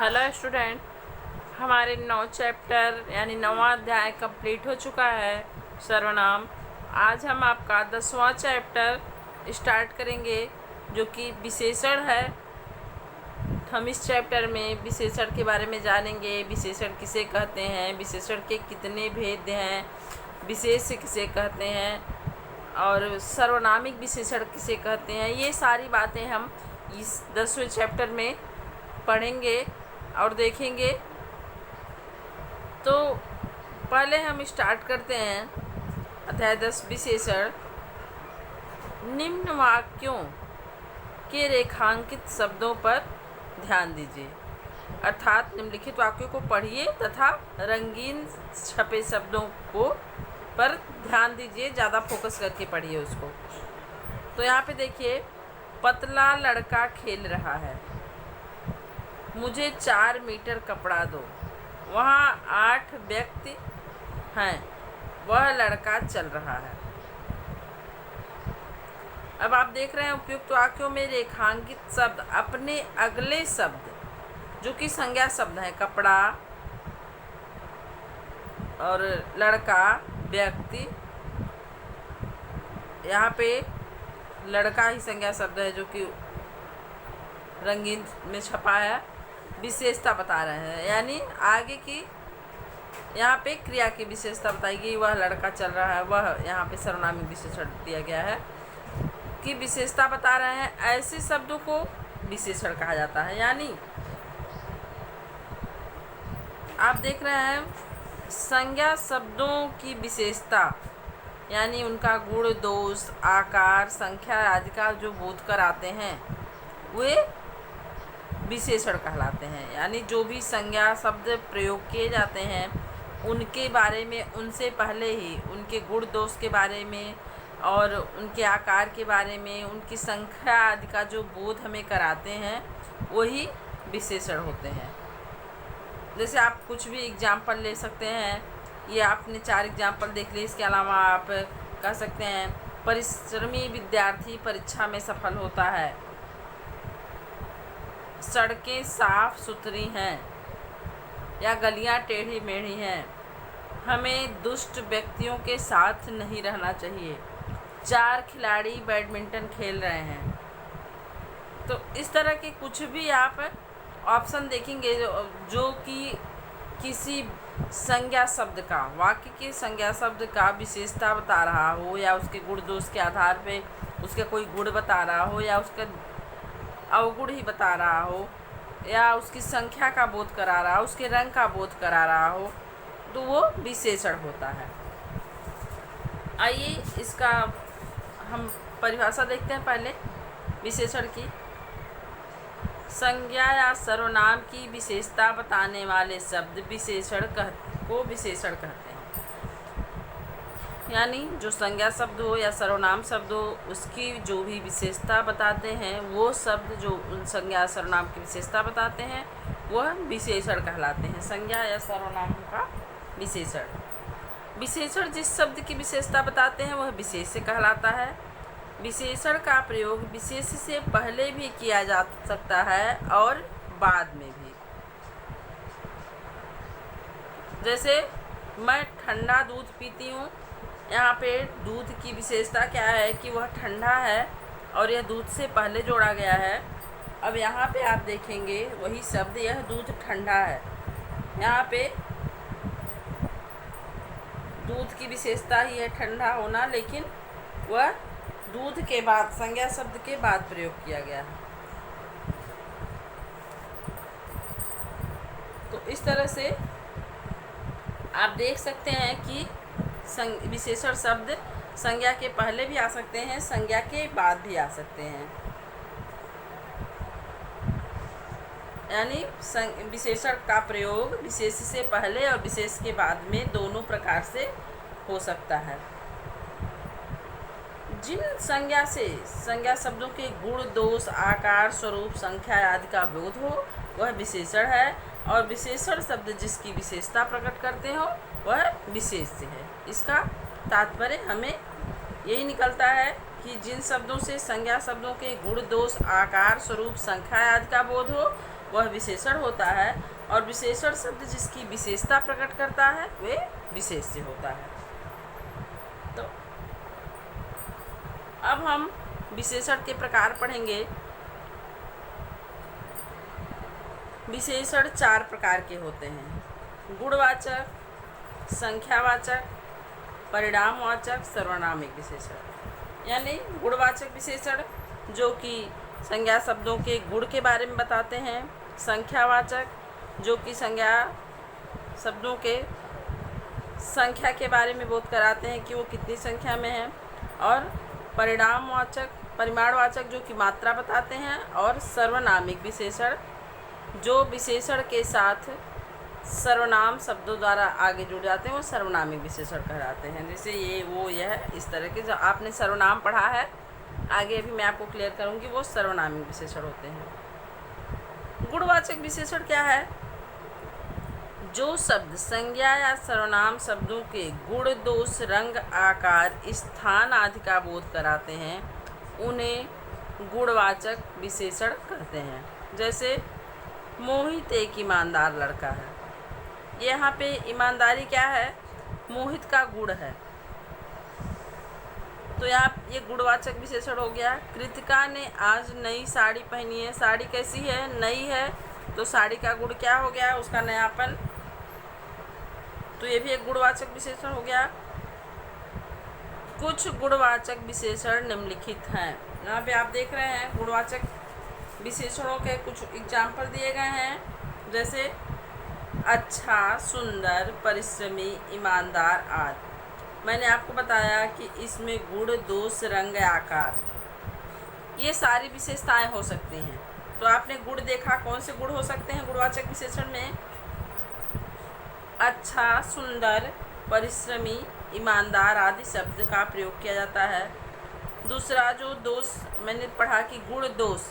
Hello student, हमारे 9 chapter यानी 9वां अध्याय कंप्लीट हो चुका है सर्वनाम। आज हम आपका 10वां चैप्टर स्टार्ट करेंगे जो कि विशेषण है। हम इस चैप्टर में विशेषण के बारे में जानेंगे। विशेषण किसे कहते हैं, विशेषण के कितने भेद हैं, विशेष्य किसे कहते हैं और सर्वनामिक विशेषण किसे कहते हैं, ये सारी बातें हम इस 10वें चैप्टर में पढ़ेंगे और देखेंगे। तो पहले हम स्टार्ट करते हैं अध्याय 10 विशेषण। निम्न वाक्यों के रेखांकित शब्दों पर ध्यान दीजिए, अर्थात निम्नलिखित वाक्यों को पढ़िए तथा रंगीन छपे शब्दों को पर ध्यान दीजिए, ज़्यादा फोकस करके पढ़िए उसको। तो यहाँ पे देखिए, पतला लड़का खेल रहा है, मुझे 4 मीटर कपड़ा दो, वहाँ 8 व्यक्ति हैं, वह लड़का चल रहा है। अब आप देख रहे हैं उपयुक्त वाक्यों में रेखांकित शब्द अपने अगले शब्द जो कि संज्ञा शब्द है, कपड़ा और लड़का, व्यक्ति, यहाँ पे लड़का ही संज्ञा शब्द है जो कि रंगीन में छपा है, विशेषता बता रहे हैं, यानी आगे की यहाँ पे क्रिया की विशेषता बताएगी। वह लड़का चल रहा है, वह यहाँ पे सर्वनामिक विशेषण दिया गया है कि विशेषता बता रहे हैं। ऐसे शब्दों को विशेषण कहा जाता है। यानी आप देख रहे हैं संज्ञा शब्दों की विशेषता यानी उनका गुण, दोष, आकार, संख्या आदि का जो बोध कराते हैं वे विशेषण कहलाते हैं। यानी जो भी संज्ञा शब्द प्रयोग किए जाते हैं उनके बारे में, उनसे पहले ही उनके गुण दोष के बारे में और उनके आकार के बारे में, उनकी संख्या आदि का जो बोध हमें कराते हैं वही विशेषण होते हैं। जैसे आप कुछ भी एग्जाम्पल ले सकते हैं, ये आपने 4 एग्जाम्पल देख लिए। इसके अलावा आप कह सकते हैं परिश्रमी विद्यार्थी परीक्षा में सफल होता है, सड़कें साफ सुथरी हैं या गलियां टेढ़ी मेढ़ी हैं, हमें दुष्ट व्यक्तियों के साथ नहीं रहना चाहिए, 4 खिलाड़ी बैडमिंटन खेल रहे हैं। तो इस तरह के कुछ भी आप ऑप्शन देखेंगे जो कि किसी संज्ञा शब्द का, वाक्य के संज्ञा शब्द का विशेषता बता रहा हो या उसके गुण दोष के आधार पे उसका कोई गुण बता रहा हो या उसका अवगुण ही बता रहा हो या उसकी संख्या का बोध करा रहा हो, उसके रंग का बोध करा रहा हो, तो वो विशेषण होता है। आइए इसका हम परिभाषा देखते हैं पहले विशेषण की। संज्ञा या सर्वनाम की विशेषता बताने वाले शब्द विशेषण को विशेषण कहते हैं। यानी जो संज्ञा शब्द हो या सर्वनाम शब्द हो उसकी जो भी विशेषता बताते हैं, वो शब्द जो उन संज्ञा सर्वनाम की विशेषता बताते हैं वह विशेषण कहलाते हैं। संज्ञा या सर्वनाम का विशेषण। विशेषण जिस शब्द की विशेषता बताते हैं वह विशेष्य कहलाता है। विशेषण का प्रयोग विशेष्य से पहले भी किया जा सकता है और बाद में भी। जैसे मैं ठंडा दूध पीती हूँ, यहाँ पे दूध की विशेषता क्या है कि वह ठंडा है और यह दूध से पहले जोड़ा गया है। अब यहाँ पे आप देखेंगे वही शब्द, यह दूध ठंडा है, यहाँ पे दूध की विशेषता ही है ठंडा होना, लेकिन वह दूध के बाद, संज्ञा शब्द के बाद प्रयोग किया गया है। तो इस तरह से आप देख सकते हैं कि विशेषण शब्द संज्ञा के पहले भी आ सकते हैं, संज्ञा के बाद भी आ सकते हैं। यानी विशेषण का प्रयोग विशेष से पहले और विशेष के बाद में दोनों प्रकार से हो सकता है। जिन संज्ञा से संज्ञा शब्दों के गुण, दोष, आकार, स्वरूप, संख्या आदि का बोध हो वह विशेषण है, और विशेषण शब्द जिसकी विशेषता प्रकट करते हो वह विशेष्य है। इसका तात्पर्य हमें यही निकलता है कि जिन शब्दों से संज्ञा शब्दों के गुण, दोष, आकार, स्वरूप, संख्या आदि का बोध हो वह विशेषण होता है, और विशेषण शब्द जिसकी विशेषता प्रकट करता है वे विशेष्य होता है। तो अब हम विशेषण के प्रकार पढ़ेंगे। विशेषण 4 प्रकार के होते हैं: गुणवाचक, संख्यावाचक, परिणामवाचक, सर्वनामिक विशेषण। यानी गुणवाचक विशेषण जो कि संज्ञा शब्दों के गुण के बारे में बताते हैं, संख्यावाचक जो कि संज्ञा शब्दों के संख्या के बारे में बोध कराते हैं कि वो कितनी संख्या में है, और परिमाणवाचक जो कि मात्रा बताते हैं, और सर्वनामिक विशेषण जो विशेषण के साथ सर्वनाम शब्दों द्वारा आगे जुड़ जाते हैं वो सर्वनामिक विशेषण कहलाते हैं। जैसे ये, वो, यह, इस तरह के जो आपने सर्वनाम पढ़ा है, आगे अभी मैं आपको क्लियर करूँगी, वो सर्वनामिक विशेषण होते हैं। गुणवाचक विशेषण क्या है? जो शब्द संज्ञा या सर्वनाम शब्दों के गुण, दोष, रंग, आकार, स्थान आदि का बोध कराते हैं उन्हें गुणवाचक विशेषण कहते हैं। जैसे मोहित एक ईमानदार लड़का है। यहाँ पे ईमानदारी क्या है? मोहित का गुण है, तो यहाँ ये गुणवाचक विशेषण हो गया। कृतिका ने आज नई साड़ी पहनी है। साड़ी कैसी है? नई है, तो साड़ी का गुण क्या हो गया? उसका नयापन। तो ये भी एक गुणवाचक विशेषण हो गया। कुछ गुणवाचक विशेषण निम्नलिखित हैं। यहाँ पे आप देख रहे हैं गुणवाचक विशेषणों के कुछ एग्जाम्पल दिए गए हैं, जैसे अच्छा, सुंदर, परिश्रमी, ईमानदार आदि। मैंने आपको बताया कि इसमें गुण, दोष, रंग, आकार ये सारी विशेषताएं हो सकती हैं। तो आपने गुण देखा, कौन से गुण हो सकते हैं गुणवाचक विशेषण में? अच्छा, सुंदर, परिश्रमी, ईमानदार आदि शब्द का प्रयोग किया जाता है। दूसरा जो दोष मैंने पढ़ा कि गुण, दोष,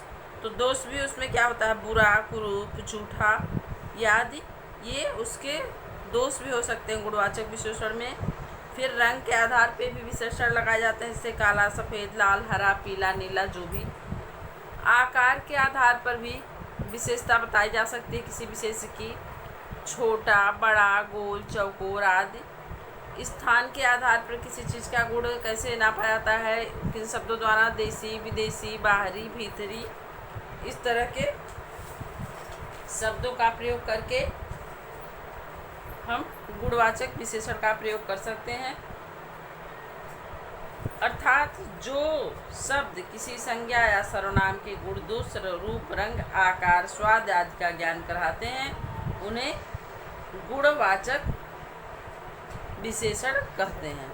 तो दोष भी उसमें क्या होता है? बुरा, कुरूप, झूठा आदि, ये उसके दोष भी हो सकते हैं गुणवाचक विशेषण में। फिर रंग के आधार पे भी विशेषण लगाए जाते हैं, जैसे काला, सफ़ेद, लाल, हरा, पीला, नीला, जो भी। आकार के आधार पर भी विशेषता बताई जा सकती है किसी विशेष की, छोटा, बड़ा, गोल, चौकोर आदि। स्थान के आधार पर किसी चीज़ का गुण कैसे नापा जाता है? किन शब्दों द्वारा? देसी, विदेशी, बाहरी, भीतरी, इस तरह के शब्दों का प्रयोग करके हम गुणवाचक विशेषण का प्रयोग कर सकते हैं। अर्थात जो शब्द किसी संज्ञा या सर्वनाम के गुण, दोष, रूप, रंग, आकार, स्वाद आदि का ज्ञान कराते हैं उन्हें गुणवाचक विशेषण कहते हैं।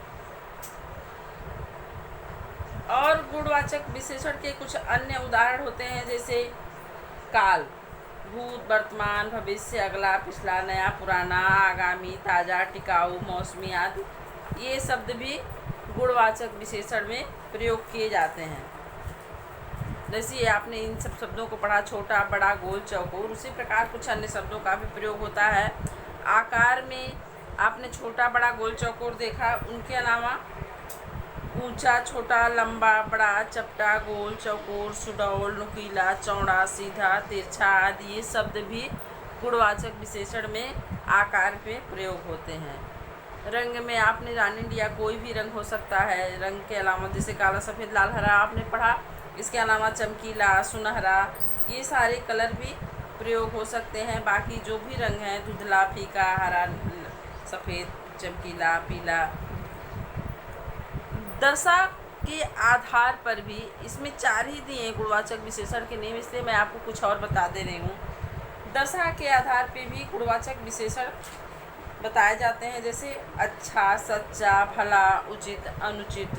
और गुणवाचक विशेषण के कुछ अन्य उदाहरण होते हैं, जैसे काल, भूत, वर्तमान, भविष्य, अगला, पिछला, नया, पुराना, आगामी, ताज़ा, टिकाऊ, मौसमी आदि। ये शब्द भी गुणवाचक विशेषण में प्रयोग किए जाते हैं। जैसे आपने इन सब शब्दों को पढ़ा, छोटा, बड़ा, गोल, चौकोर, उसी प्रकार कुछ अन्य शब्दों का भी प्रयोग होता है। आकार में आपने छोटा, बड़ा, गोल, चौकोर देखा, उनके अलावा ऊंचा, छोटा, लंबा, बड़ा, चपटा, गोल, चौकोर, सुडौल, नुकीला, चौड़ा, सीधा, तिरछा आदि ये शब्द भी गुणवाचक विशेषण में आकार पे प्रयोग होते हैं। रंग में आपने जान लिया, कोई भी रंग हो सकता है। रंग के अलावा जैसे काला, सफ़ेद, लाल, हरा आपने पढ़ा, इसके अलावा चमकीला, सुनहरा, ये सारे कलर भी प्रयोग हो सकते हैं। बाकी जो भी रंग हैं, धुंधला, फीका, हरा, सफ़ेद, चमकीला, पीला। दशा के आधार पर भी इसमें 4 ही दिए गुणवाचक विशेषण के नियम, इसलिए मैं आपको कुछ और बता दे रही हूँ। दशा के आधार पे भी गुणवाचक विशेषण बताए जाते हैं, जैसे अच्छा, सच्चा, भला, उचित, अनुचित।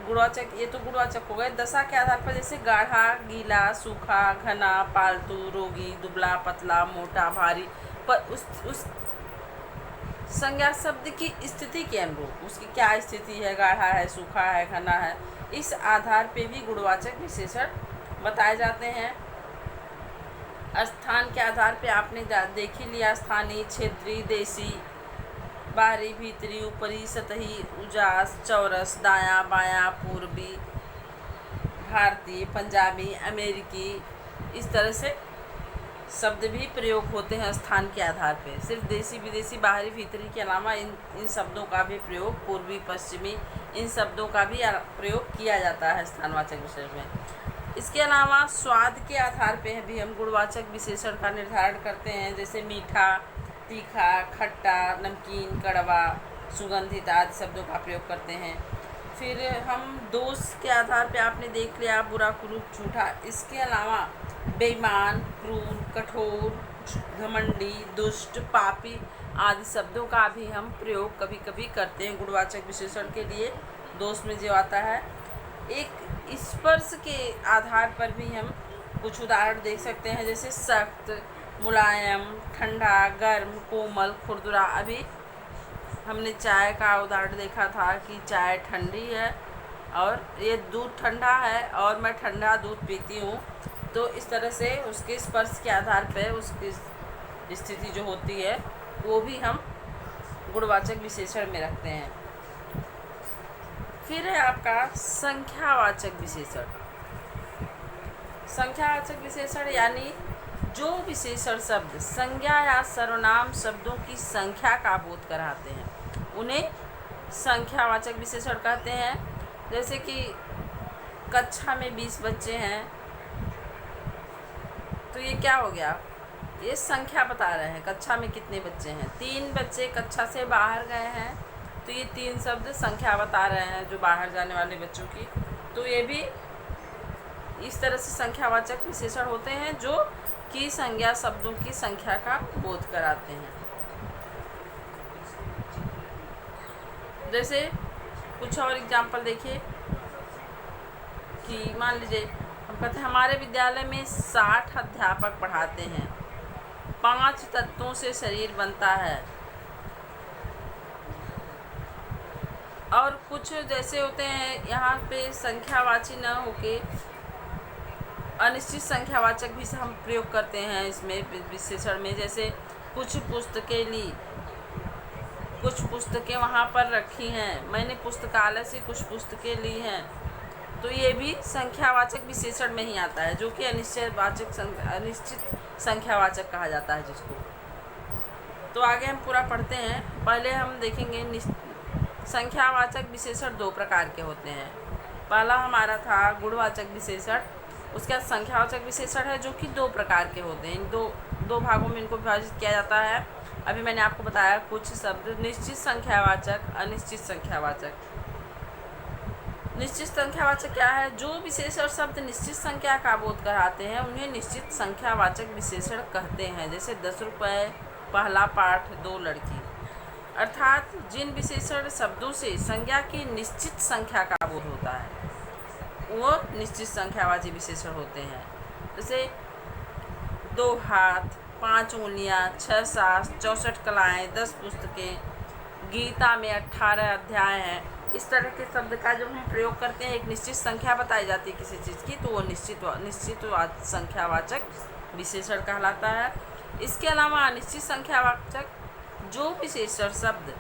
गुणवाचक, ये तो गुणवाचक हो गए। दशा के आधार पर जैसे गाढ़ा, गीला, सूखा, घना, पालतू, रोगी, दुबला, पतला, मोटा, भारी, पर उस संज्ञा शब्द की स्थिति के अनुरूप उसकी क्या स्थिति है, गाढ़ा है, सूखा है, घना है, इस आधार पे भी गुणवाचक विशेषण बताए जाते हैं। स्थान के आधार पे आपने देख ही लिया, स्थानीय, क्षेत्रीय, देसी, बाहरी, भीतरी, ऊपरी, सतही, उजास, चौरस, दायां, बायां, पूर्वी, भारतीय, पंजाबी, अमेरिकी, इस तरह से शब्द भी प्रयोग होते हैं स्थान के आधार पे। सिर्फ देसी विदेशी बाहरी भीतरी के अलावा इन शब्दों का भी प्रयोग, पूर्वी पश्चिमी, इन शब्दों का भी प्रयोग किया जाता है स्थानवाचक विशेषण में। इसके अलावा स्वाद के आधार पे भी हम गुणवाचक विशेषण का निर्धारण करते हैं, जैसे मीठा, तीखा, खट्टा, नमकीन, कड़वा, सुगंधित आदि शब्दों का प्रयोग करते हैं। फिर हम दोष के आधार पे आपने देख लिया, बुरा, कुरूप, झूठा। इसके अलावा बेईमान, क्रूर, कठोर, घमंडी, दुष्ट, पापी आदि शब्दों का भी हम प्रयोग कभी कभी करते हैं गुणवाचक विशेषण के लिए। दोष में जो आता है, एक स्पर्श के आधार पर भी हम कुछ उदाहरण देख सकते हैं, जैसे सख्त, मुलायम, ठंडा, गर्म, कोमल, खुरदुरा। अभी हमने चाय का उदाहरण देखा था कि चाय ठंडी है और ये दूध ठंडा है और मैं ठंडा दूध पीती हूँ। तो इस तरह से उसके स्पर्श के आधार पर उसकी स्थिति जो होती है वो भी हम गुणवाचक विशेषण में रखते हैं। फिर है आपका संख्यावाचक विशेषण। संख्यावाचक विशेषण यानी जो विशेषण शब्द संज्ञा या सर्वनाम शब्दों की संख्या का बोध कराते हैं उन्हें संख्यावाचक विशेषण कहते हैं। जैसे कि कक्षा में 20 बच्चे हैं, तो ये क्या हो गया, ये संख्या बता रहे हैं कक्षा में कितने बच्चे हैं। 3 बच्चे कक्षा से बाहर गए हैं, तो ये 3 शब्द संख्या बता रहे हैं जो बाहर जाने वाले बच्चों की। तो ये भी इस तरह से संख्यावाचक विशेषण होते हैं जो कि संज्ञा शब्दों की संख्या का बोध कराते हैं। जैसे कुछ और एग्जाम्पल देखिए कि मान लीजिए हम कहते हैं हमारे विद्यालय में 60 अध्यापक पढ़ाते हैं, 5 तत्वों से शरीर बनता है। और कुछ जैसे होते हैं यहाँ पे संख्यावाची न होके अनिश्चित संख्यावाचक भी हम प्रयोग करते हैं इसमें विशेषण में। जैसे कुछ पुस्तकें वहाँ पर रखी हैं, मैंने पुस्तकालय से कुछ पुस्तकें ली हैं। तो ये भी संख्यावाचक विशेषण में ही आता है, जो कि अनिश्चित संख्यावाचक कहा जाता है जिसको। तो आगे हम पूरा पढ़ते हैं। पहले हम देखेंगे संख्यावाचक विशेषण 2 प्रकार के होते हैं। पहला हमारा था गुणवाचक विशेषण, उसके बाद संख्यावाचक विशेषण है जो कि 2 प्रकार के होते हैं। इन दो भागों में इनको विभाजित किया जाता है। अभी मैंने आपको बताया कुछ शब्द निश्चित संख्यावाचक, अनिश्चित संख्यावाचक। निश्चित संख्यावाचक क्या है, जो विशेषण शब्द निश्चित संख्या का बोध कराते हैं उन्हें निश्चित संख्यावाचक विशेषण कहते हैं। जैसे 10 रुपये, पहला पाठ, 2 लड़की। अर्थात जिन विशेषण शब्दों से संज्ञा की निश्चित संख्या का बोध होता है वो निश्चित संख्यावाची विशेषण होते हैं। जैसे 2 हाथ, 5 उंगलियां, 6 सास, 64 कलाएँ, 10 पुस्तकें, गीता में 18 अध्याय हैं। इस तरह के शब्द का जब हम प्रयोग करते हैं, एक निश्चित संख्या बताई जाती है किसी चीज़ की, तो वो निश्चित संख्यावाचक विशेषण कहलाता है। इसके अलावा अनिश्चित संख्यावाचक, जो विशेषण शब्द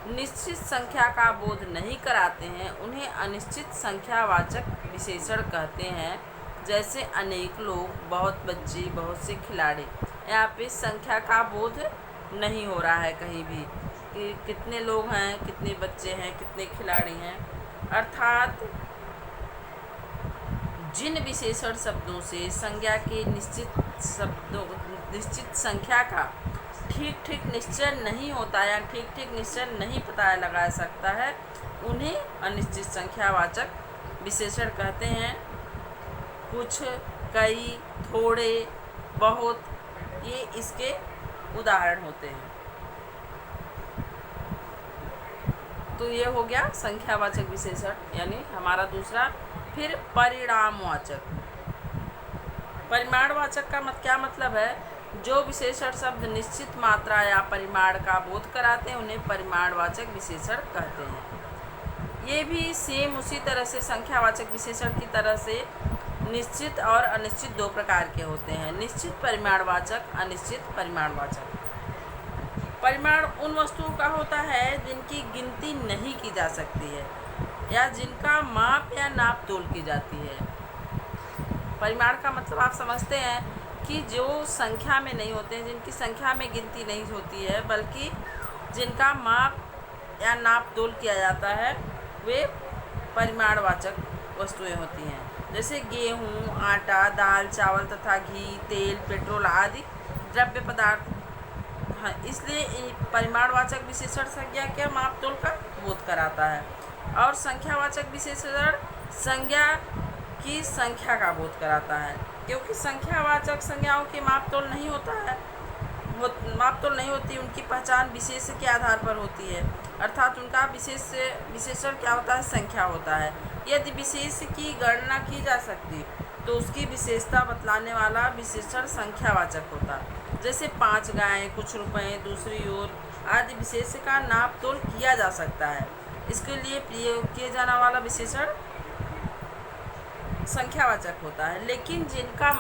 निश्चित संख्या का बोध नहीं कराते हैं उन्हें अनिश्चित संख्यावाचक विशेषण कहते हैं। जैसे अनेक लोग, बहुत बच्चे, बहुत से खिलाड़ी। यहाँ पे संख्या का बोध नहीं हो रहा है कहीं भी कि कितने लोग हैं, कितने बच्चे हैं, कितने खिलाड़ी हैं। अर्थात जिन विशेषण शब्दों से संज्ञा के निश्चित संख्या का ठीक निश्चय नहीं होता या ठीक निश्चय नहीं पता लगा सकता है उन्हें अनिश्चित संख्यावाचक विशेषण कहते हैं। कुछ, कई, थोड़े, बहुत, ये इसके उदाहरण होते हैं। तो ये हो गया संख्यावाचक विशेषण यानी हमारा दूसरा। फिर परिमाणवाचक। परिमाणवाचक का क्या मतलब है, जो विशेषण शब्द निश्चित मात्रा या परिमाण का बोध कराते हैं उन्हें परिमाणवाचक विशेषण कहते हैं। ये भी सेम उसी तरह से संख्यावाचक विशेषण की तरह से निश्चित और अनिश्चित 2 प्रकार के होते हैं। निश्चित परिमाणवाचक, अनिश्चित परिमाणवाचक। परिमाण उन वस्तुओं का होता है जिनकी गिनती नहीं की जा सकती है या जिनका माप या नाप तोल की जाती है। परिमाण का मतलब आप समझते हैं कि जो संख्या में नहीं होते हैं, जिनकी संख्या में गिनती नहीं होती है, बल्कि जिनका माप या नाप तोल किया जाता है, वे परिमाणवाचक वस्तुएं होती हैं। जैसे गेहूँ, आटा, दाल, चावल तथा घी, तेल, पेट्रोल आदि द्रव्य पदार्थ। हाँ, इसलिए परिमाणवाचक विशेषण संज्ञा के माप तोल का बोध कराता है, और संख्यावाचक विशेषण संज्ञा की संख्या का बोध कराता है। क्योंकि संख्यावाचक संज्ञाओं के माप तोल नहीं होता है, उनकी पहचान विशेष के आधार पर होती है, अर्थात उनका विशेषण क्या होता है, संख्या होता है। यदि विशेष की गणना की जा सकती तो उसकी विशेषता बतलाने वाला विशेषण संख्यावाचक होता। जैसे 5 गायें, कुछ रुपए, दूसरी ओर आदि विशेष का नाप तोल किया जा सकता है। इसके लिए प्रयोग किया जाने वाला विशेषण संख्यावाचक होता है। लेकिन जिनका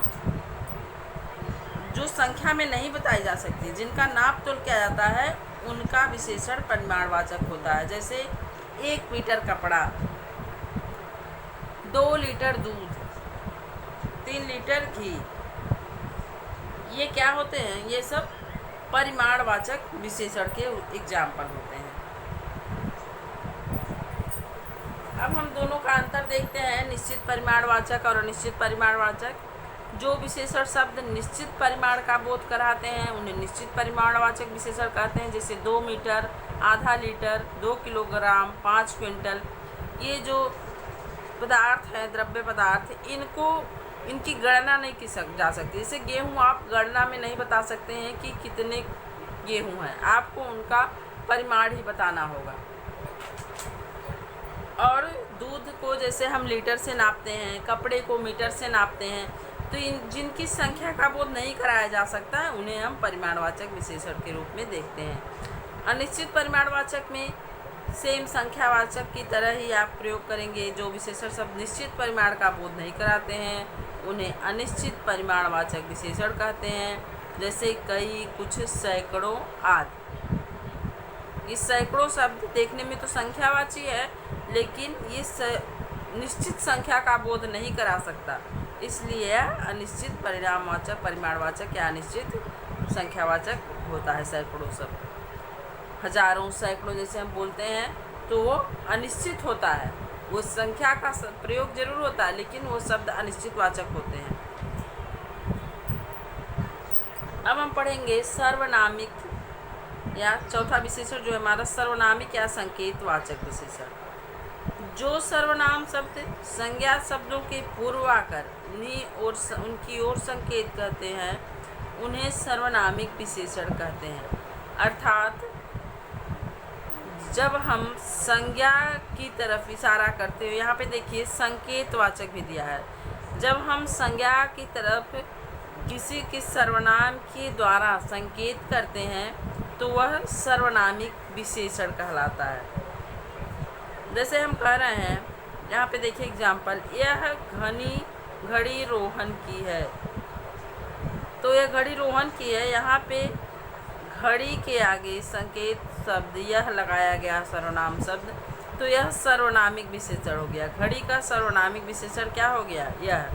जो संख्या में नहीं बताई जा सकती, जिनका नाप तोल किया जाता है, उनका विशेषण परिमाणवाचक होता है। जैसे 1 मीटर कपड़ा, 2 लीटर दूध, 3 लीटर घी, ये क्या होते हैं, ये सब परिमाणवाचक विशेषण के एग्जाम्पल होते हैं। अब हम दोनों का अंतर देखते हैं, निश्चित परिमाणवाचक और अनिश्चित परिमाणवाचक। जो विशेषण शब्द निश्चित परिमाण का बोध कराते हैं उन्हें निश्चित परिमाणवाचक विशेषण कहते हैं। जैसे 2 मीटर, आधा लीटर, 2 किलोग्राम, 5 क्विंटल। ये जो पदार्थ हैं, द्रव्य पदार्थ, इनकी गणना नहीं की जा सकती। जैसे गेहूँ आप गणना में नहीं बता सकते हैं कि कितने गेहूँ हैं, आपको उनका परिमाण ही बताना होगा। और दूध को जैसे हम लीटर से नापते हैं, कपड़े को मीटर से नापते हैं, तो जिनकी संख्या का बोध नहीं कराया जा सकता है उन्हें हम परिमाणवाचक विशेषण के रूप में देखते हैं। अनिश्चित परिमाणवाचक में सेम संख्यावाचक की तरह ही आप प्रयोग करेंगे। जो विशेषण शब्द निश्चित परिमाण का बोध नहीं कराते हैं उन्हें अनिश्चित परिमाणवाचक विशेषण कहते हैं। जैसे कई, कुछ, सैकड़ों आदि। इस सैकड़ों शब्द देखने में तो संख्यावाची है, लेकिन ये निश्चित संख्या का बोध नहीं करा सकता, इसलिए यह अनिश्चित परिमाणवाचक या अनिश्चित संख्यावाचक होता है। सैकड़ों शब्द, हजारों, सैकड़ों जैसे हम बोलते हैं तो वो अनिश्चित होता है। वो संख्या का प्रयोग जरूर होता है, लेकिन वो शब्द अनिश्चित वाचक होते हैं। अब हम पढ़ेंगे सर्वनामिक या चौथा विशेषण जो है हमारा सर्वनामिक या संकेतवाचक विशेषण। जो सर्वनाम शब्द संज्ञा शब्दों के पूर्व आकर उनकी ओर संकेत करते हैं उन्हें सर्वनामिक विशेषण कहते हैं। अर्थात जब हम संज्ञा की तरफ इशारा करते हैं, यहाँ पे देखिए संकेतवाचक भी दिया है। जब हम संज्ञा की तरफ किसी के सर्वनाम के द्वारा संकेत करते हैं तो वह सर्वनामिक विशेषण कहलाता है। जैसे हम कह रहे हैं, यहाँ पे देखिए एग्जाम्पल, यह घड़ी रोहन की है, तो यह घड़ी रोहन की है। यहाँ पे घड़ी के आगे संकेत शब्द यह लगाया गया सर्वनाम शब्द, तो यह सर्वनामिक विशेषण हो गया। घड़ी का सर्वनामिक विशेषण क्या हो गया, यह।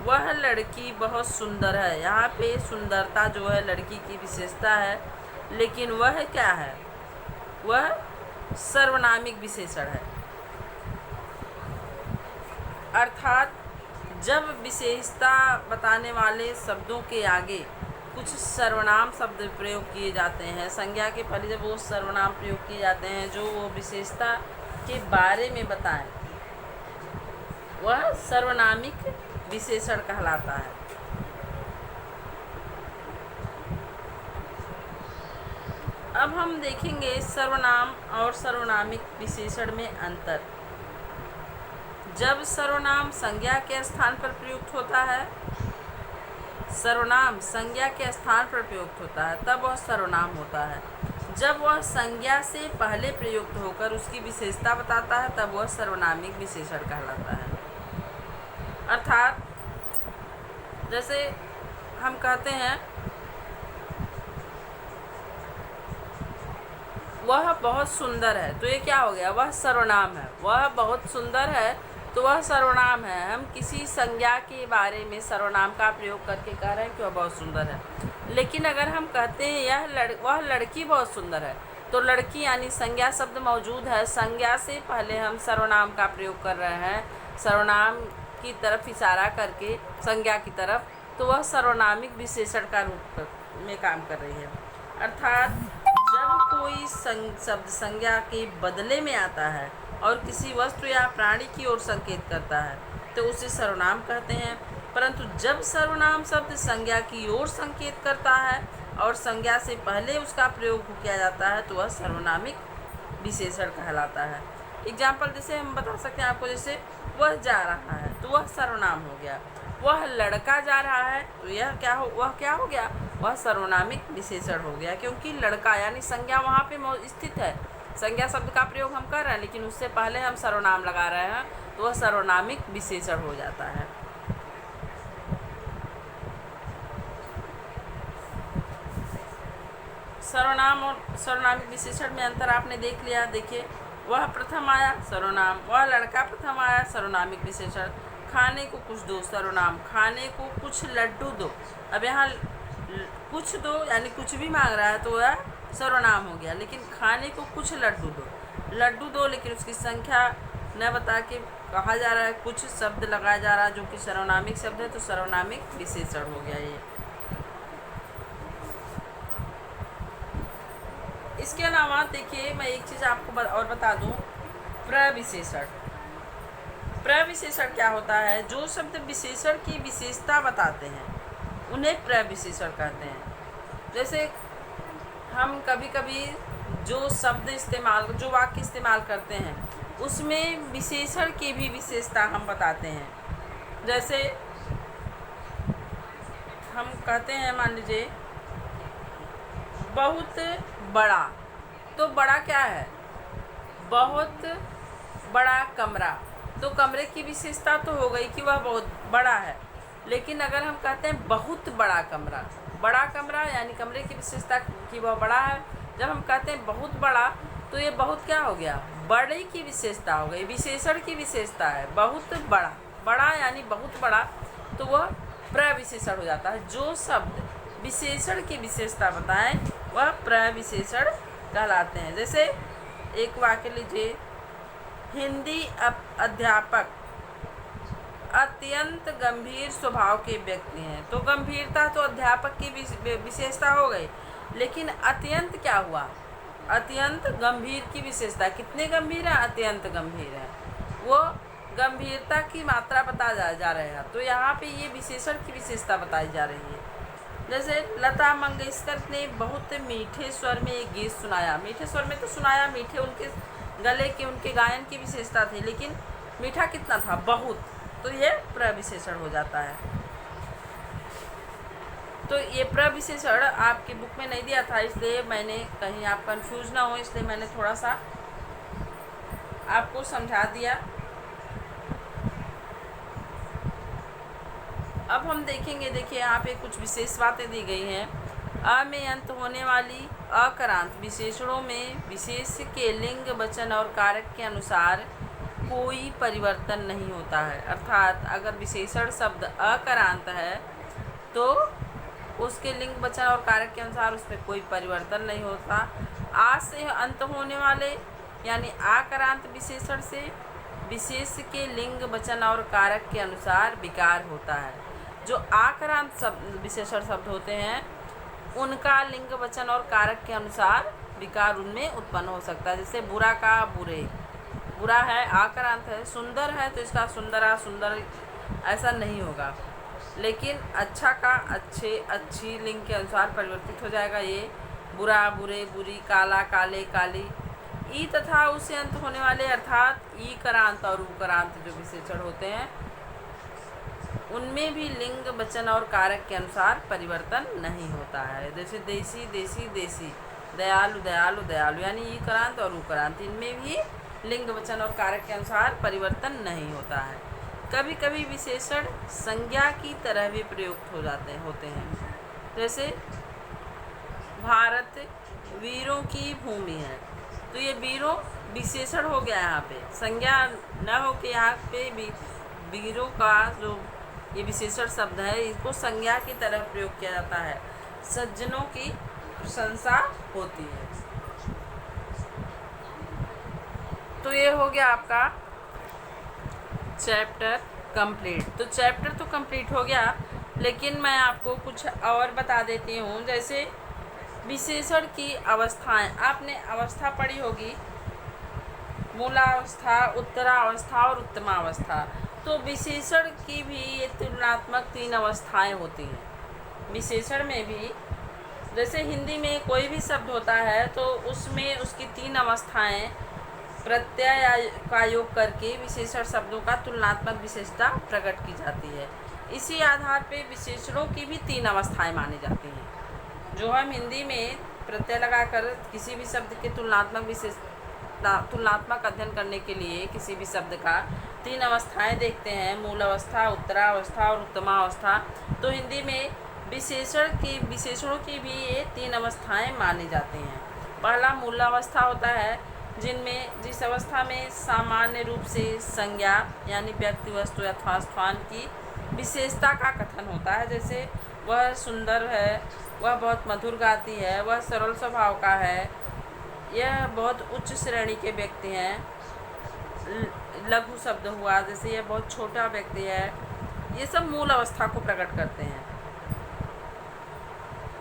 वह लड़की बहुत सुंदर है, यहाँ पे सुंदरता जो है लड़की की विशेषता है, लेकिन वह क्या है, वह सर्वनामिक विशेषण है। अर्थात जब विशेषता बताने वाले शब्दों के आगे कुछ सर्वनाम शब्द प्रयोग किए जाते हैं, संज्ञा के पहले जब वो सर्वनाम प्रयोग किए जाते हैं जो वो विशेषता के बारे में बताएं, वह सर्वनामिक विशेषण कहलाता है। अब हम देखेंगे सर्वनाम और सर्वनामिक विशेषण में अंतर। जब सर्वनाम संज्ञा के स्थान पर प्रयुक्त होता है, सर्वनाम संज्ञा के स्थान पर प्रयुक्त होता है, तब वह सर्वनाम होता है। जब वह संज्ञा से पहले प्रयुक्त होकर उसकी विशेषता बताता है, तब वह सर्वनामिक विशेषण कहलाता है। अर्थात जैसे हम कहते हैं वह बहुत सुंदर है, तो ये क्या हो गया, वह सर्वनाम है। वह बहुत सुंदर है, तो वह सर्वनाम है। हम किसी संज्ञा के बारे में सर्वनाम का प्रयोग करके कह रहे हैं कि वह बहुत सुंदर है। लेकिन अगर हम कहते हैं वह लड़की बहुत सुंदर है, तो लड़की यानी संज्ञा शब्द मौजूद है, संज्ञा से पहले हम सर्वनाम का प्रयोग कर रहे हैं, सर्वनाम की तरफ इशारा करके संज्ञा की तरफ, तो वह सर्वनामिक विशेषण का रूप में काम कर रही है। अर्थात जब कोई शब्द संज्ञा के बदले में आता है और किसी वस्तु या प्राणी की ओर संकेत करता है तो उसे सर्वनाम कहते हैं। परंतु जब सर्वनाम शब्द संज्ञा की ओर संकेत करता है और संज्ञा से पहले उसका प्रयोग किया जाता है तो वह सर्वनामिक विशेषण कहलाता है। एग्जाम्पल जैसे हम बता सकते हैं आपको, जैसे वह जा रहा है तो वह सर्वनाम हो गया, वह लड़का जा रहा है तो वह क्या हो गया, वह सर्वनामिक विशेषण हो गया, क्योंकि लड़का यानी संज्ञा वहाँ पे स्थित है। संज्ञा शब्द का प्रयोग हम कर रहे हैं लेकिन उससे पहले हम सर्वनाम लगा रहे हैं तो वह सर्वनामिक विशेषण हो जाता है। सर्वनाम और सर्वनामिक विशेषण में अंतर आपने देख लिया। देखिए, वह प्रथम आया सर्वनाम, वह लड़का प्रथम आया सर्वनामिक विशेषण, खाने को कुछ दो सर्वनाम, खाने को कुछ लड्डू दो। अब यहाँ कुछ दो यानी कुछ भी मांग रहा है तो वह सर्वनाम हो गया, लेकिन खाने को कुछ लड्डू दो लेकिन उसकी संख्या न बता के कहा जा रहा है, कुछ शब्द लगाया जा रहा है जो कि सर्वनामिक शब्द है, तो सर्वनामिक विशेषण हो गया ये। इसके अलावा देखिए, मैं एक चीज़ आपको और बता दूं, प्रविशेषण। प्रविशेषण क्या होता है? जो शब्द विशेषण की विशेषता बताते हैं उन्हें प्रविशेषण कहते हैं। जैसे हम कभी कभी जो शब्द जो वाक्य इस्तेमाल करते हैं उसमें विशेषण की भी विशेषता हम बताते हैं। जैसे हम कहते हैं, मान लीजिए बहुत बड़ा, तो बड़ा क्या है? बहुत बड़ा कमरा, तो कमरे की विशेषता तो हो गई कि वह बहुत बड़ा है। लेकिन अगर हम कहते हैं बहुत बड़ा कमरा यानी कमरे की विशेषता कि वह बड़ा है। जब हम कहते हैं बहुत बड़ा तो ये बहुत क्या हो गया? बड़े की विशेषता हो गई, विशेषण की विशेषता है। बहुत बड़ा यानी बहुत बड़ा, तो वह प्रविशेषण हो जाता है। जो शब्द विशेषण की विशेषता बताएं वह प्रविशेषण कहलाते हैं। जैसे एक वाक्य लीजिए, हिंदी अध्यापक अत्यंत गंभीर स्वभाव के व्यक्ति हैं। तो गंभीरता तो अध्यापक की विशेषता हो गई, लेकिन अत्यंत क्या हुआ? अत्यंत गंभीर की विशेषता। कितने गंभीर है? अत्यंत गंभीर है। वो गंभीरता की मात्रा बताया जा रहा है, तो यहाँ पे ये विशेषण की विशेषता बताई जा रही है। जैसे लता मंगेशकर ने बहुत मीठे स्वर में एक गीत सुनाया। मीठे स्वर में तो सुनाया, मीठे उनके गले के उनके गायन की विशेषता थी, लेकिन मीठा कितना था? बहुत। तो ये प्रविशेषण हो जाता है। तो ये प्रविशेषण आपकी बुक में नहीं दिया था, इसलिए मैंने, कहीं आप कंफ्यूज ना हो इसलिए मैंने थोड़ा सा आपको समझा दिया। अब हम देखेंगे, देखिए यहाँ पे कुछ विशेष बातें दी गई हैं। अ में अंत होने वाली अकरांत विशेषणों में विशेष के लिंग, वचन और कारक के अनुसार कोई परिवर्तन नहीं होता है। अर्थात अगर विशेषण शब्द अकरांत है तो उसके लिंग, वचन और कारक के अनुसार उसमें कोई परिवर्तन नहीं होता। आ से अंत होने वाले यानी आकरांत विशेषण से विशेष के लिंग, वचन और कारक के अनुसार विकार होता है। जो आकरांत शब्द विशेषण शब्द होते हैं उनका लिंग, वचन और कारक के अनुसार विकार उनमें उत्पन्न हो सकता है। जैसे बुरा का बुरे, बुरा है आकरांत है, सुंदर है तो इसका सुंदरा सुंदर ऐसा नहीं होगा, लेकिन अच्छा का अच्छे, अच्छी लिंग के अनुसार परिवर्तित हो जाएगा। ये बुरा बुरे, बुरी, काला काले, काली। ई तथा उससे अंत होने वाले अर्थात ई करांत और उकरांत जो विशेषण होते हैं उनमें भी लिंग, वचन और कारक के अनुसार परिवर्तन नहीं होता है। जैसे देसी देसी देसी, दयालु दयालु दयालु, यानी ई करांत और उकरांत, इनमें भी लिंग, वचन और कारक के अनुसार परिवर्तन नहीं होता है। कभी कभी विशेषण संज्ञा की तरह भी प्रयुक्त होते हैं। जैसे भारत वीरों की भूमि है, तो ये विशेषण हो गया यहाँ पे, संज्ञा न हो के यहाँ पे भी वीरों का जो ये विशेषण शब्द है इसको संज्ञा की तरह प्रयोग किया जाता है। सज्जनों की प्रशंसा होती है। तो ये हो गया आपका चैप्टर कंप्लीट। तो चैप्टर तो कंप्लीट हो गया, लेकिन मैं आपको कुछ और बता देती हूँ। जैसे विशेषण की अवस्थाएं, आपने अवस्था पढ़ी होगी, मूलावस्था, उत्तरावस्था और उत्तमावस्था। तो विशेषण की भी ये तुलनात्मक 3 अवस्थाएं होती हैं। विशेषण में भी जैसे हिंदी में कोई भी शब्द होता है तो उसमें उसकी 3 अवस्थाएं प्रत्यय का योग करके विशेषण शब्दों का तुलनात्मक विशेषता प्रकट की जाती है। इसी आधार पे विशेषणों की भी 3 अवस्थाएं मानी जाती हैं। जो हम हिंदी में प्रत्यय लगाकर किसी भी शब्द के तुलनात्मक अध्ययन करने के लिए किसी भी शब्द का 3 अवस्थाएं देखते हैं, मूल अवस्था, उत्तरावस्था और उत्तमावस्था। तो हिंदी में विशेषणों की भी ये 3 अवस्थाएं मानी जाती हैं। पहला मूलावस्था होता है, जिस अवस्था में सामान्य रूप से संज्ञा यानी व्यक्ति, वस्तु अथवा स्थान की विशेषता का कथन होता है। जैसे वह सुंदर है, वह बहुत मधुर गाती है, वह सरल स्वभाव का है, यह बहुत उच्च श्रेणी के व्यक्ति हैं। लघु शब्द हुआ, जैसे यह बहुत छोटा व्यक्ति है। ये सब मूल अवस्था को प्रकट करते हैं।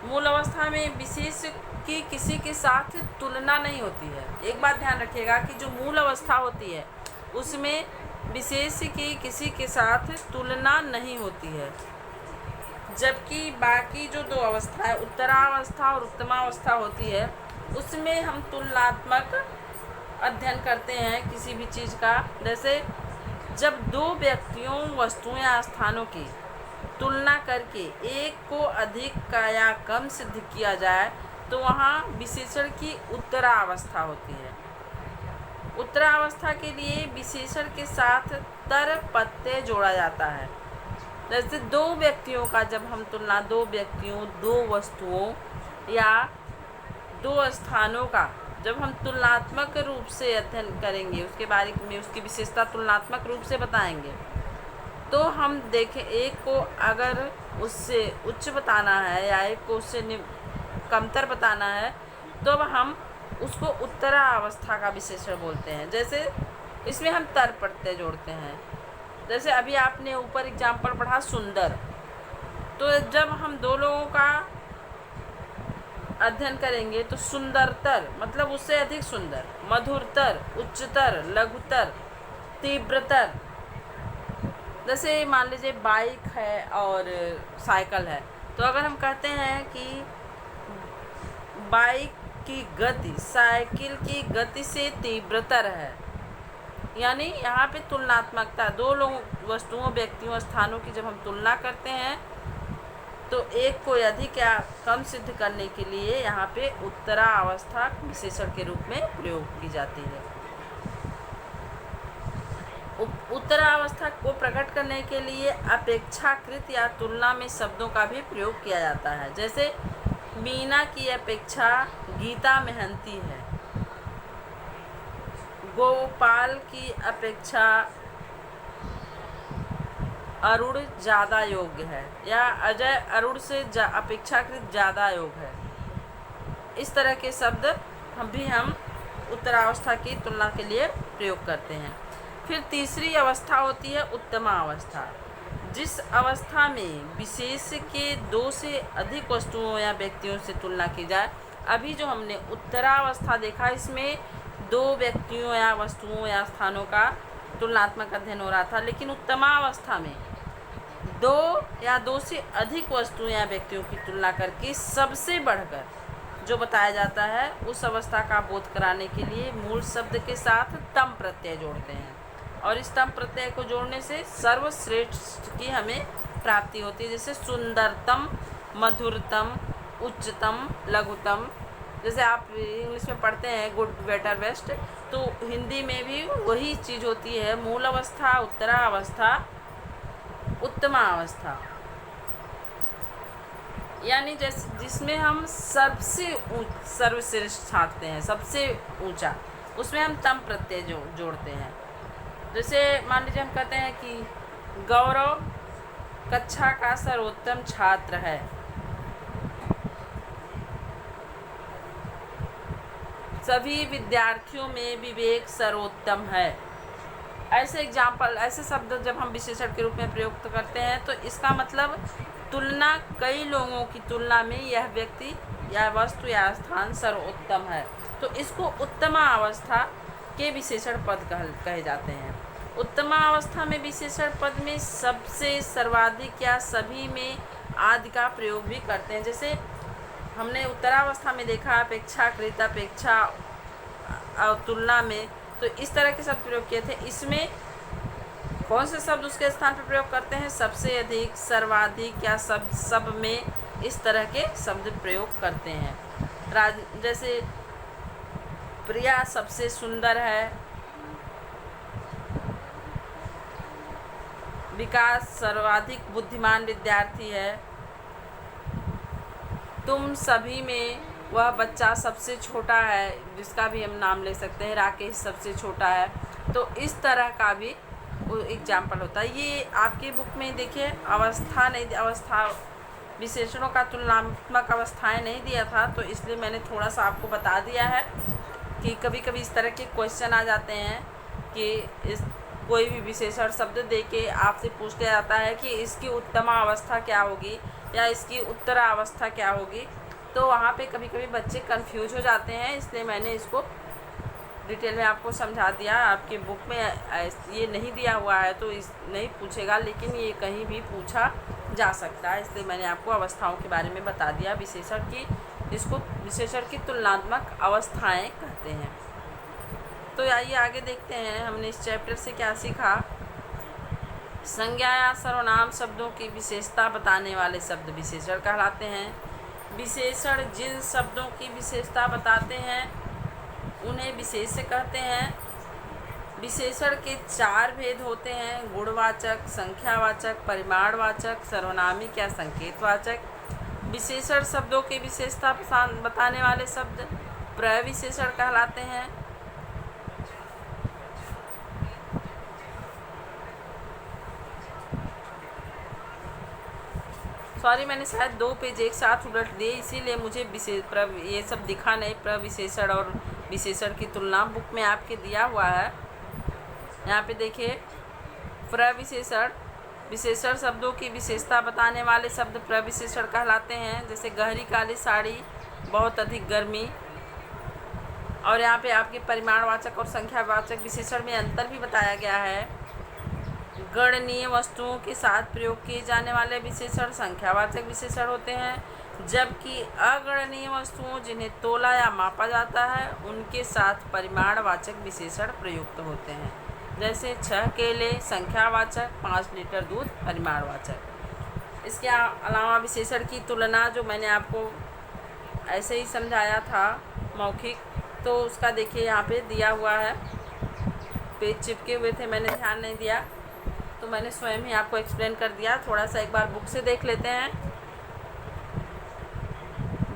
मूल अवस्था में विशेष की किसी के साथ तुलना नहीं होती है। एक बात ध्यान रखिएगा कि जो मूल अवस्था होती है उसमें विशेष की किसी के साथ तुलना नहीं होती है, जबकि बाकी जो 2 अवस्थाएं, उत्तरावस्था और उत्तमावस्था होती है, उसमें हम तुलनात्मक अध्ययन करते हैं किसी भी चीज़ का। जैसे जब 2 व्यक्तियों, वस्तुओं या स्थानों की तुलना करके एक को अधिक या कम सिद्ध किया जाए तो वहाँ विशेषण की उत्तरावस्था होती है। उत्तरावस्था के लिए विशेषण के साथ तर प्रत्यय जोड़ा जाता है। जैसे 2 व्यक्तियों का जब हम तुलना, 2 व्यक्तियों, 2 वस्तुओं या 2 स्थानों का जब हम तुलनात्मक रूप से अध्ययन करेंगे, उसके बारे में उसकी विशेषता तुलनात्मक रूप से बताएंगे, तो हम देखें एक को अगर उससे उच्च बताना है या एक को उससे कमतर बताना है तो अब हम उसको उत्तरावस्था का विशेषण बोलते हैं। जैसे इसमें हम तर प्रत्यय जोड़ते हैं। जैसे अभी आपने ऊपर एग्जाम्पल पढ़ा सुंदर, तो जब हम 2 लोगों का अध्ययन करेंगे तो सुंदरतर मतलब उससे अधिक सुंदर, मधुरतर, उच्चतर, लघुतर, तीव्रतर। जैसे मान लीजिए बाइक है और साइकिल है, तो अगर हम कहते हैं कि बाइक की गति साइकिल की गति से तीव्रतर है, यानी यहाँ पे तुलनात्मकता, 2 लोगों, वस्तुओं, व्यक्तियों, स्थानों की जब हम तुलना करते हैं तो एक को अधिक या कम सिद्ध करने के लिए यहाँ पे उत्तरावस्था विशेषण के रूप में प्रयोग की जाती है। उत्तरावस्था को प्रकट करने के लिए अपेक्षाकृत या तुलना में शब्दों का भी प्रयोग किया जाता है। जैसे मीना की अपेक्षा गीता मेहनती है, गोपाल की अपेक्षा अरुण ज़्यादा योग्य है, या अजय अरुण से अपेक्षाकृत ज़्यादा योग्य है। इस तरह के शब्द हम उत्तरावस्था की तुलना के लिए प्रयोग करते हैं। फिर तीसरी अवस्था होती है उत्तमा अवस्था, जिस अवस्था में विशेष के 2 से अधिक वस्तुओं या व्यक्तियों से तुलना की जाए। अभी जो हमने उत्तरावस्था देखा, इसमें 2 व्यक्तियों या वस्तुओं या स्थानों का तुलनात्मक अध्ययन हो रहा था, लेकिन उत्तमावस्था में 2 या 2 से अधिक वस्तुओं या व्यक्तियों की तुलना करके सबसे बढ़कर जो बताया जाता है, उस अवस्था का बोध कराने के लिए मूल शब्द के साथ तम प्रत्यय जोड़ते हैं, और इस तम प्रत्यय को जोड़ने से सर्वश्रेष्ठ की हमें प्राप्ति होती है। जैसे सुंदरतम, मधुरतम, उच्चतम, लघुतम। जैसे आप इंग्लिश में पढ़ते हैं गुड, बेटर, बेस्ट, तो हिंदी में भी वही चीज़ होती है। मूल अवस्था, उत्तरावस्था, उत्तमा अवस्था, यानी जिसमें हम सबसे सर्वश्रेष्ठ छांटते हैं, सबसे ऊंचा। उसमें हम तम प्रत्यय जोड़ते हैं। जैसे मान लीजिए हम कहते हैं कि गौरव कक्षा का सर्वोत्तम छात्र है। सभी विद्यार्थियों में विवेक सर्वोत्तम है। ऐसे एग्जाम्पल, ऐसे शब्द जब हम विशेषण के रूप में प्रयुक्त करते हैं तो इसका मतलब तुलना, कई लोगों की तुलना में यह व्यक्ति या वस्तु या स्थान सर्वोत्तम है। तो इसको उत्तमा अवस्था के विशेषण पद कहे जाते हैं। उत्तमा अवस्था में विशेषण पद में सबसे, सर्वाधिक या सभी में आदि का प्रयोग भी करते हैं। जैसे हमने उत्तरावस्था में देखा अपेक्षाकृत, अपेक्षा और तुलना में, तो इस तरह के शब्द प्रयोग किए थे। इसमें कौन से शब्द उसके स्थान पर प्रयोग करते हैं? सबसे अधिक, सर्वाधिक या सब में, इस तरह के शब्द प्रयोग करते हैं। जैसे प्रिया सबसे सुंदर है, विकास सर्वाधिक बुद्धिमान विद्यार्थी है, तुम सभी में वह बच्चा सबसे छोटा है, जिसका भी हम नाम ले सकते हैं, राकेश सबसे छोटा है। तो इस तरह का भी एग्जाम्पल होता है। ये आपके बुक में देखिए अवस्था नहीं, अवस्था विशेषणों का तुलनात्मक अवस्थाएं नहीं दिया था, तो इसलिए मैंने थोड़ा सा आपको बता दिया है कि कभी कभी इस तरह के क्वेश्चन आ जाते हैं कि इस कोई भी विशेषण शब्द देके आपसे पूछ लिया जाता है कि इसकी उत्तमा अवस्था क्या होगी या इसकी उत्तरा अवस्था क्या होगी। तो वहाँ पे कभी कभी बच्चे कंफ्यूज हो जाते हैं, इसलिए मैंने इसको डिटेल में आपको समझा दिया। आपके बुक में ये नहीं दिया हुआ है तो इस नहीं पूछेगा, लेकिन ये कहीं भी पूछा जा सकता है, इसलिए मैंने आपको अवस्थाओं के बारे में बता दिया। विशेषण की, इसको विशेषण की तुलनात्मक अवस्थाएं कहते हैं। तो आइए आगे देखते हैं हमने इस चैप्टर से क्या सीखा। संज्ञा या सर्वनाम शब्दों की विशेषता बताने वाले शब्द विशेषण कहलाते हैं। विशेषण जिन शब्दों की विशेषता बताते हैं उन्हें विशेष्य कहते हैं। विशेषण के 4 भेद होते हैं: गुणवाचक, संख्यावाचक, परिमाणवाचक, सर्वनामिक या संकेतवाचक। विशेषण शब्दों की विशेषता बताने वाले शब्द प्रविशेषण कहलाते हैं। सॉरी, मैंने शायद 2 पेज एक साथ उलट दिए, इसीलिए मुझे ये सब दिखा नहीं। प्रविशेषण और विशेषण की तुलना बुक में आपके दिया हुआ है। यहाँ पे देखिए, प्रविशेषण, विशेषण शब्दों की विशेषता बताने वाले शब्द प्रविशेषण कहलाते हैं। जैसे गहरी काली साड़ी, बहुत अधिक गर्मी। और यहाँ पे आपके परिमाणवाचक और संख्यावाचक विशेषण में अंतर भी बताया गया है। गणनीय वस्तुओं के साथ प्रयोग किए जाने वाले विशेषण संख्यावाचक विशेषण होते हैं, जबकि अगणनीय वस्तुओं जिन्हें तोला या मापा जाता है उनके साथ परिमाणवाचक विशेषण प्रयुक्त होते हैं। जैसे 6 केले संख्यावाचक, 5 लीटर दूध परिमाणवाचक। इसके अलावा विशेषण की तुलना जो मैंने आपको ऐसे ही समझाया था मौखिक, तो उसका देखिए यहाँ पे दिया हुआ है। पेज चिपके हुए थे, मैंने ध्यान नहीं दिया, तो मैंने स्वयं ही आपको एक्सप्लेन कर दिया। थोड़ा सा एक बार बुक से देख लेते हैं।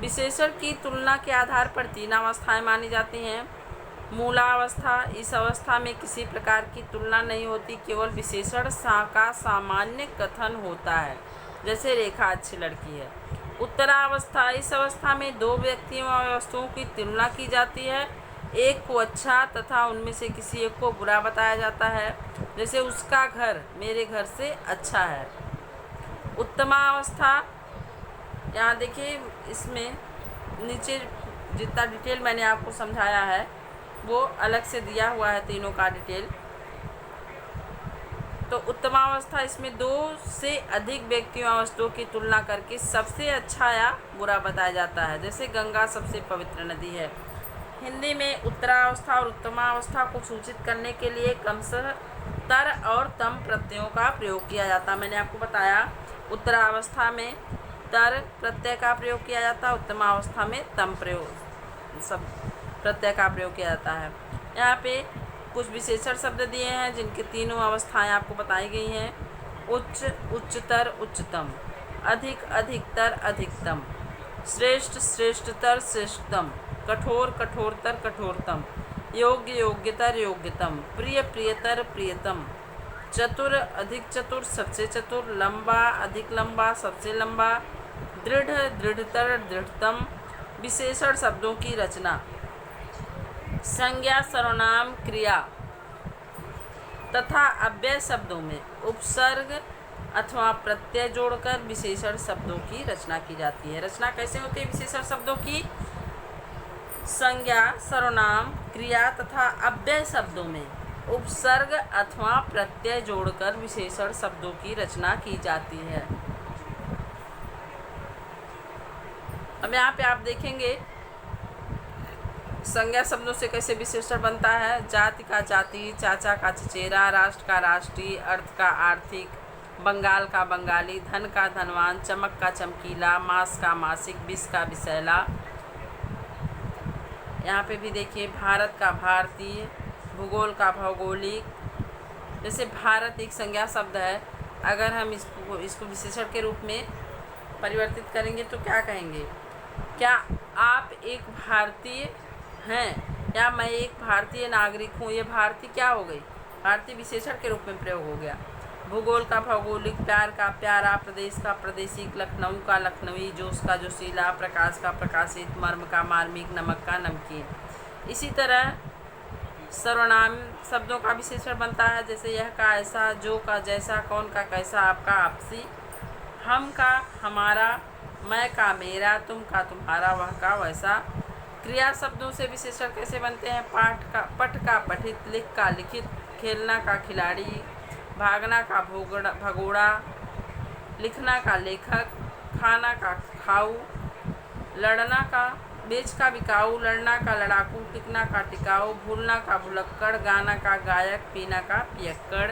विशेषण की तुलना के आधार पर 3 अवस्थाएं मानी जाती हैं। मूलावस्था, इस अवस्था में किसी प्रकार की तुलना नहीं होती, केवल विशेषण का सामान्य कथन होता है। जैसे रेखा अच्छी लड़की है। उत्तरावस्था, इस अवस्था में 2 व्यक्तियों और वस्तुओं की तुलना की जाती है। एक को अच्छा तथा उनमें से किसी एक को बुरा बताया जाता है। जैसे उसका घर मेरे घर से अच्छा है। उत्तमा अवस्था, यहाँ देखिए इसमें नीचे जितना डिटेल मैंने आपको समझाया है वो अलग से दिया हुआ है, तीनों का डिटेल। तो उत्तमा अवस्था, इसमें 2 से अधिक व्यक्तियों और वस्तुओं की तुलना करके सबसे अच्छा या बुरा बताया जाता है। जैसे गंगा सबसे पवित्र नदी है। हिंदी में उत्तरावस्था और उत्तमावस्था को सूचित करने के लिए क्रमशः तर और तम प्रत्ययों का प्रयोग किया जाता है। मैंने आपको बताया उत्तरावस्था में तर प्रत्यय का प्रयोग किया जाता है, उत्तमावस्था में तम प्रत्यय का प्रयोग किया जाता है। यहाँ पे कुछ विशेषण शब्द दिए हैं जिनकी तीनों अवस्थाएं आपको बताई गई हैं। उच्च, उच्चतर, उच्चतम। अधिक, अधिकतर, अधिकतम। श्रेष्ठ, श्रेष्ठतर, श्रेष्ठतम। कठोर, कठोरतर, कठोरतम। योग्य योग्यतर योग्यतम, प्रिय प्रियतर प्रियतम, चतुर अधिक चतुर सबसे चतुर, लंबा अधिक लंबा सबसे लंबा, दृढ़ दृढ़तर दृढ़तम। विशेषण शब्दों की रचना। संज्ञा सर्वनाम क्रिया तथा अव्यय शब्दों में उपसर्ग अथवा प्रत्यय जोड़कर विशेषण शब्दों की रचना की जाती है। रचना कैसे होती है विशेषण शब्दों की? संज्ञा सर्वनाम क्रिया तथा अव्यय शब्दों में उपसर्ग अथवा प्रत्यय जोड़कर विशेषण शब्दों की रचना की जाती है। अब यहाँ पे आप देखेंगे संज्ञा शब्दों से कैसे विशेषण बनता है। जाति का जाति, चाचा का चचेरा, राष्ट्र का राष्ट्रीय, अर्थ का आर्थिक, बंगाल का बंगाली, धन का धनवान, चमक का चमकीला, मास का मासिक, विष का विषैला। यहाँ पे भी देखिए भारत का भारतीय, भूगोल का भौगोलिक। जैसे भारत एक संज्ञा शब्द है, अगर हम इसको विशेषण के रूप में परिवर्तित करेंगे तो क्या कहेंगे? क्या आप एक भारतीय हैं या मैं एक भारतीय नागरिक हूँ। ये भारतीय क्या हो गई? भारतीय विशेषण के रूप में प्रयोग हो गया। भूगोल का भौगोलिक, प्यार का प्यारा, प्रदेश का प्रादेशिक, लखनऊ का लखनवी, जोश का जोशीला, प्रकाश का प्रकाशित, मर्म का मार्मिक, नमक का नमकीन। इसी तरह सर्वनाम शब्दों का विशेषण बनता है। जैसे यह का ऐसा, जो का जैसा, कौन का कैसा, आपका आपसी, हम का हमारा, मैं का मेरा, तुम का तुम्हारा, वह का वैसा। क्रिया शब्दों से विशेषण कैसे बनते हैं? पठ का पठित, लिख का लिखित, खेलना का खिलाड़ी, भागना का भगोड़ा, लिखना का लेखक, खाना का खाऊ, लड़ना का बेच का बिकाऊ, लड़ना का लड़ाकू, टिकना का टिकाऊ, भूलना का भुलक्कड़, गाना का गायक, पीना का पियक्कड़।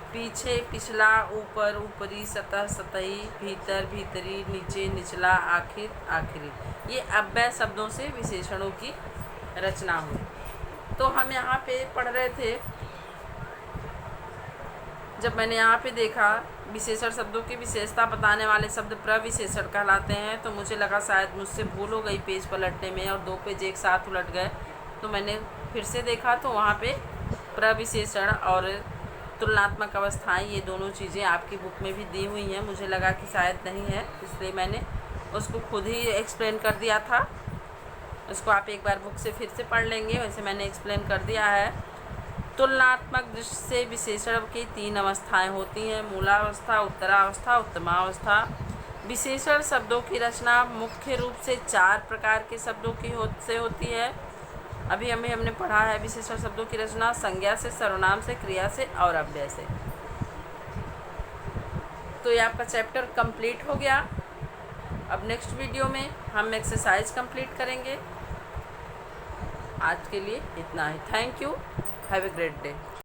पीछे पिछला, ऊपर ऊपरी, सतह सतही, भीतर भीतरी, नीचे निचला, आखिर आखिरी। ये अव्यय शब्दों से विशेषणों की रचना हुई। तो हम यहाँ पे पढ़ रहे थे, जब मैंने यहाँ पे देखा विशेषण शब्दों की विशेषता बताने वाले शब्द प्रविशेषण कहलाते हैं, तो मुझे लगा शायद मुझसे भूल हो गई पेज पलटने में और 2 पेज एक साथ उलट गए। तो मैंने फिर से देखा तो वहाँ पे प्रविशेषण और तुलनात्मक अवस्थाएं, ये दोनों चीज़ें आपकी बुक में भी दी हुई हैं। मुझे लगा कि शायद नहीं है, इसलिए मैंने उसको खुद ही एक्सप्लेन कर दिया था। उसको आप एक बार बुक से फिर से पढ़ लेंगे, वैसे मैंने एक्सप्लेन कर दिया है। तुलनात्मक दृष्टि से विशेषण की 3 अवस्थाएं होती हैं: मूलावस्था, उत्तरावस्था, उत्तमावस्था। विशेषण शब्दों की रचना मुख्य रूप से 4 प्रकार के शब्दों की से होती है। अभी हमने पढ़ा है विशेषण शब्दों की रचना संज्ञा से, सर्वनाम से, क्रिया से और अव्यय से। तो ये आपका चैप्टर कंप्लीट हो गया। अब नेक्स्ट वीडियो में हम एक्सरसाइज कंप्लीट करेंगे। आज के लिए इतना ही। Thank you. Have a great day.